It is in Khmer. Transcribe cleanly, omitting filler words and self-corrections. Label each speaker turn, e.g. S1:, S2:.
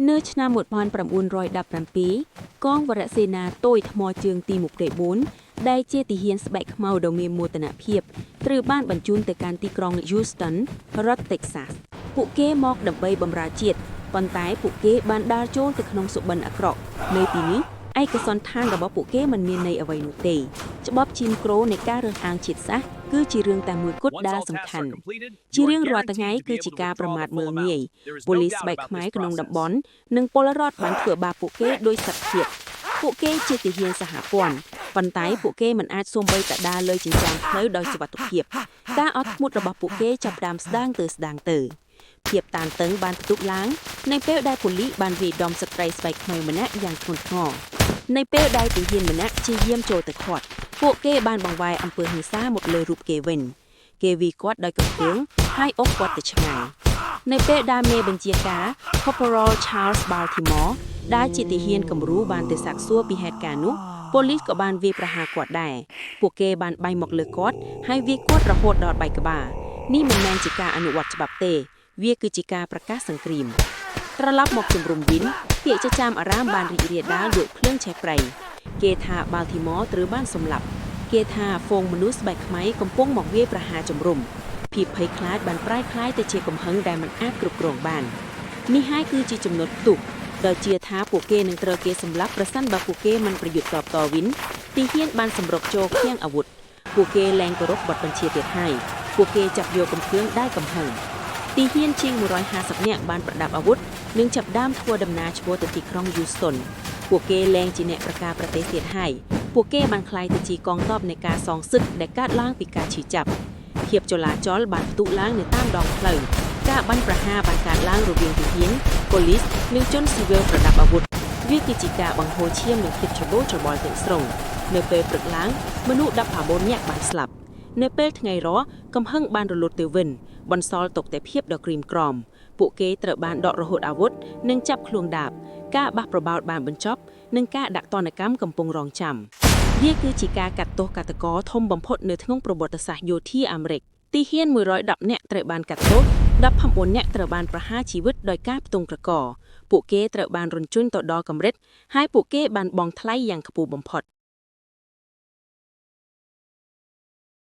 S1: នៅឆ្នាំ1917កងវរសេនាទុយថ្មជើងទី24ដែលជាទាហានស្បែកខ្មៅដ៏មានមោទនភាពត្រូវបានបញ្ជូនទៅកាន់ទីក្រុង Houston រដ្ឋ Texas ពួកគេមកដើម្បីបម្រើជាតិប៉ុន្តែពួកគេបានដើរចូលទៅក្នុងសុបិនអាក្រក់នៅទីនេះឯកសណ្ឋានរបស់ពួកគេមិនមានន័យអ្វីនោះទេច្បាប់ជីមក្រូនៃការរើសអើងជាតិសាសន៍គឺជារឿងតែមួយគត់ដែលសំខាន់ជារៀងរាល់ថ្ងៃគឺជាការប្រមាថមើលងាយប៉ូលីសស្បែកខ្មែរក្នុងតំបន់និងពលរដ្ឋបានធ្វើបាបពួកគេដោយសត្វភាពពួកគេជាទាហានសហព័ន្ធប៉ុន្តែពួកគេមិនអាចសូម្បីតែដើរលើចិញ្ចើមផ្លូវដោយសុវត្ថិភាពការអត់ធ្មត់របស់ពួកគេចាប់ផ្ដើមស្ដាងទៅភាពតានតឹងបានផ្ទុះឡើងនៅពេលដែលប៉ូលីសបានវាយដំស្ត្រីស្បែកខ្មៅម្នាក់យ៉ាងធ្ងន់ធ្ងរនៅពេលដែលទាហានម្នាក់ជាយាមចូលទៅខាត់ពួកគេបានបង្វែរអំពើហិង្សាមកលើរូបគេវិញគេវាយគាត់ដោយកំភ្លើងហើយអុកគាត់ទៅឆ្ងាយនៅពេលដែលមេបញ្ជាការ Corporal Charles Baltimore ដែលជាទាហានគំរូបានទៅសាកសួរពីហេតុការណ៍នោះប៉ូលីសក៏បានវាយប្រហារគាត់ដែរពួកគេបានបែកមកលើគាត់ហើយវាយគាត់រហូតដល់បែកក្បាលនេះមិនមែនជាការអនុវត្តច្បាប់ទេវាគឺជាការប្រកាសសង្គ្រាមត្រឡប់មកជំរុំវិញពាក្យចចាមអារាមបានរីករាលដាលយកភ្លើងឆេះប្រៃគេថា Baltimore ត្រូវបានសម្លាប់គេថាហ្វូងមនុស្សស្បែកខ្មៅកំពុងមកវាយប្រហារជំរុំភាពភ័យខ្លាចបានប្រែក្លាយទៅជាកំហឹងដែលមិនអាចគ្រប់គ្រងបាននេះហើយគឺជាចំណុចផ្ទុះដោយជាថាពួកគេនឹងត្រូវគេសម្លាប់ប្រសិនបើពួកគេមិនប្រយុទ្ធតបវិញទីហ៊ានបានសម្រុកចូលឃ្លាំងអាវុធពួកគេលែងគោរពបទបញ្ជាទៀតហើយពួកគេចាប់យកកំភ្លើងដែលកំហឹងទីហ៊ានជាង150នាក់បានប្រដាប់អាវុធនិងចាប់ផ្ដើមធ្វើដំណើរឆ្ពោះទៅទីក្រុង Houston ពួកគេលែងជាអ្នកប្រការប្រទេសទៀតហើយពួកគេបានក្លាយទៅជាកងទ័ពនៃការសងសឹកដែលកើតឡើងពីការឈឺចាប់ភាពចលាចលបានផ្ទុះឡើងនៅតាមដងផ្លូវការបាញ់ប្រហារបានកើតឡើងរវាងទាហានប៉ូលីសនិងជនស៊ីវិលប្រដាប់អាវុធវាគឺជាការបង្ហូរឈាមនិងភាពច្របូកច្របល់ទាំងស្រុងនៅពេលព្រឹកឡើងមនុស្ស19នាក់បានស្លាប់នៅពេលថ្ងៃរះកំហឹងបានរលត់ទៅវិញបន្សល់ទុកតែភាពដ៏ក្រៀមក្រំពួកគេត្រូវបានដករហូតអាវុធនិងចាប់ខ្លួនដាបការបះប្របោតបានបញ្ចប់និងការដាក់ទណ្ឌកម្មកំពុងរងចាំវាគឺជាការកាត់ទោសកាតកោធំបំផុតនៅក្នុងប្រវត្តិសាស្ត្រយោធាអាមេរិកទីហ៊ាន110នាក់ត្រូវបានកាត់ទោស19នាក់ត្រូវបានប្រហារជីវិតដោយការផ្ទង់ក្រកពួកគេត្រូវបានរំជន់ទៅដល់កម្រិតហើយពួកគេបានបង់ថ្លៃយ៉ាងខ្ពស់បំផុត